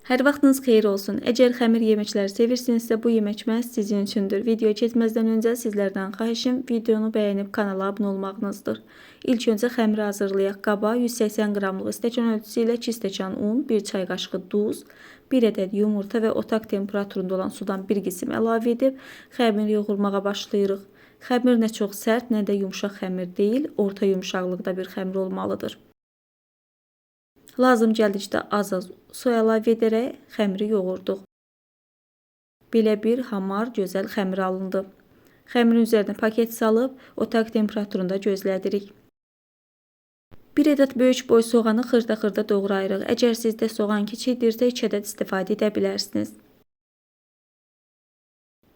Hər vaxtınız xeyir olsun. Əgər xəmir yeməkləri sevirsinizsə, bu yemək məhz sizin üçündür. Videoya keçməzdən öncə sizlərdən xahişim videonu bəyənib kanala abunə olmağınızdır. İlk öncə xəmiri hazırlayaq. Qaba 180 qramlıq stəkan ölçüsü ilə 2 stəkan un, 1 çay qaşığı duz, 1 ədəd yumurta və otaq temperaturunda olan sudan bir qism əlavə edib xəmiri yoğurmağa başlayırıq. Xəmir nə çox sərt, nə də yumşaq xəmir deyil, orta yumşaqlıqda bir xəmir olmalıdır. Lazım gəldikdə az-az su əlavə edərək xəmiri yoğurduq. Belə bir hamar, gözəl xəmir alındı. Xəmirin üzərinə paket salıb otaq temperaturunda gözlədirik. 1 ədəd böyük boy soğanı xırda-xırda doğrayırıq. Əgər sizdə soğan kiçikdirsə 2 ədəd istifadə edə bilərsiniz.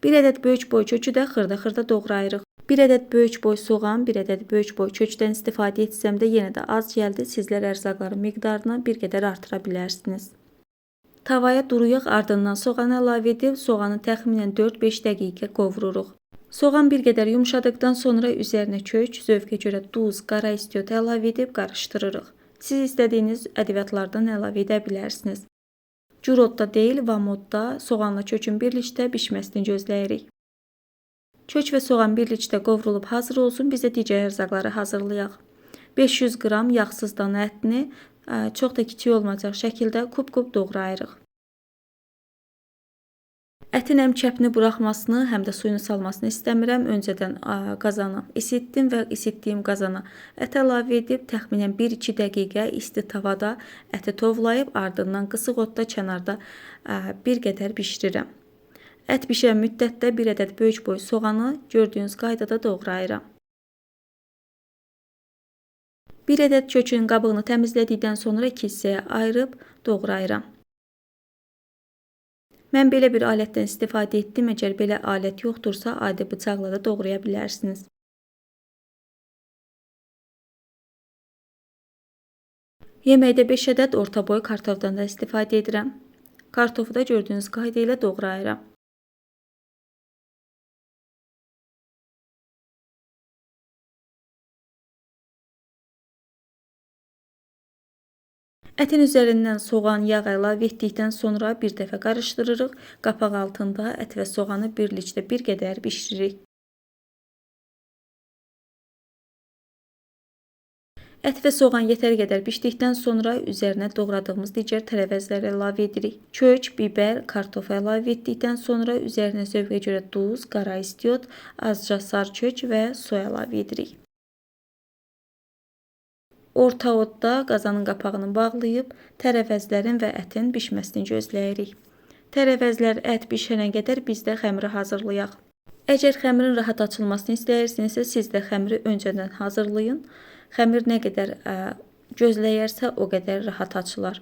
1 ədəd böyük boy kökü də xırda-xırda doğrayırıq. 1 ədəd böyük boy soğan, 1 ədəd böyük boy kökdən istifadə etsəm də yenə də az gəldi. Sizlər ərzaqların miqdarını bir qədər artıra bilərsiniz. Tavaya duru yağ, ardından soğanı əlavə edib soğanı təxminən 4-5 dəqiqə qovururuq. Soğan bir qədər yumşadıqdan sonra üzərinə kök, zövqə görə duz, qara istiot əlavə edib qarışdırırıq. Siz istədiyiniz ədviyyatlardan əlavə edə bilərsiniz. Cürotda deyil, vamodda soğanla kökün birlikdə bişməsini gözləyirik. Kök və soğan birlikdə qovrulub hazır olsun, bizə digər ərzaqları hazırlayaq. 500 qram yağsız dana ətini çox da kiçik olmayacaq şəkildə kub-kub doğrayırıq. Ətin həm kəpini buraxmasını, həm də suyunu salmasını istəmirəm. Öncədən qazanı isitdim və isitdiyim qazana ət əlavə edib təxminən 1-2 dəqiqə isti tavada əti tovlayıb ardından qısıq odda kənarda bir qədər bişirirəm. Ət bişən müddətdə 1 ədəd böyük boy soğanı gördüyünüz qaydada doğrayıram. 1 ədəd kökün qabığını təmizlədikdən sonra 2 hissəyə ayırıb doğrayıram. Mən belə bir alətdən istifadə etdim. Əgər belə alət yoxdursa, adi bıçaqla da doğraya bilərsiniz. Yeməkdə 5 ədəd orta boy kartofdan da istifadə edirəm. Kartofu da gördüyünüz qayda ilə doğrayıram. Ətin üzərindən soğan, yağ əlavə etdikdən sonra bir dəfə qarışdırırıq. Qapaq altında ət və soğanı birlikdə bir qədər bişiririk. Ət və soğan yetər qədər bişdikdən sonra üzərinə doğradığımız digər tərəvəzləri əlavə edirik. Kök, bibər, kartof əlavə etdikdən sonra üzərinə zövqə görə duz, qara istiot, azca sar kök və su əlavə edirik. Orta odda qazanın qapağını bağlayıb tərəvəzlərin və ətin bişməsini gözləyirik. Tərəvəzlər, ət bişənə qədər biz də xəmiri hazırlayaq. Əgər xəmirin rahat açılmasını istəyirsinizsə, siz də xəmiri öncədən hazırlayın. Xəmir nə qədər gözləyərsə, o qədər rahat açılar.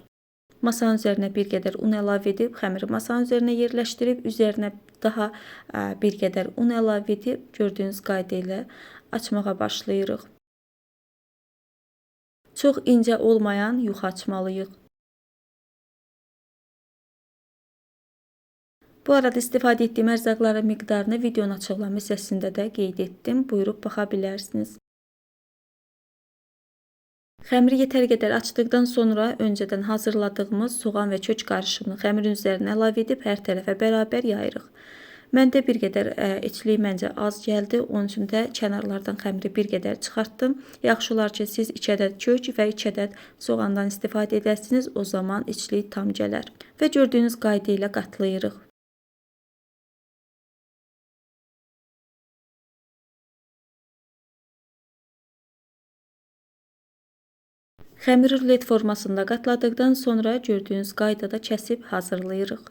Masanın üzərinə bir qədər un əlavə edib, xəmiri masanın üzərinə yerləşdirib, üzərinə daha bir qədər un əlavə edib, gördüyünüz qayda ilə açmağa başlayırıq. Çox incə olmayan yux açmalıyıq. Bu arada istifadə etdiyim ərzaqların miqdarını videonun açıqlama hissəsində də qeyd etdim. Buyurub baxa bilərsiniz. Xəmiri yetər qədər açdıqdan sonra öncədən hazırladığımız soğan və kök qarışımını xəmirin üzərinə əlavə edib hər tərəfə bərabər yayırıq. Məndə bir qədər içlik məncə az gəldi. Onun üçün də kənarlardan xəmiri bir qədər çıxartdım. Yaxşı olar ki, siz 2 ədəd kök və 2 ədəd soğandan istifadə edəsiniz. O zaman içlik tam gələr. Və gördüyünüz qayda ilə qatlayırıq. Xəmiri rulet formasında qatladıqdan sonra gördüyünüz qaydada kəsib hazırlayırıq.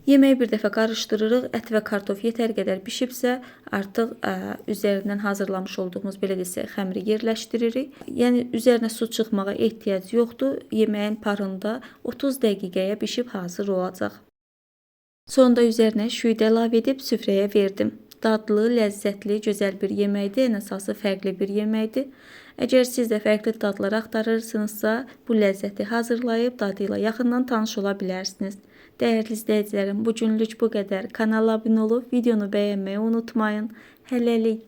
Yeməyi bir dəfə qarışdırırıq. Ət və kartof yetər qədər bişibsə, artıq üzərindən hazırlamış olduğumuz, belə desək, xəmiri yerləşdiririk. Yəni üzərinə su çıxmağa ehtiyac yoxdur. Yeməyin parında 30 dəqiqəyə bişib hazır olacaq. Sonda üzərinə şüyd əlavə edib süfrəyə verdim. Dadlı, ləzzətli, gözəl bir yeməkdir. Ən əsası fərqli bir yeməkdir. Əgər siz də fərqli dadlar axtarırsınızsa, bu ləzzəti hazırlayıb dadı ilə yaxından tanış ola bilərsiniz. Değerli izleyicilerim, bugünlük bu kadar. Kanala abone olup videonu beğenmeyi unutmayın. Hələlik.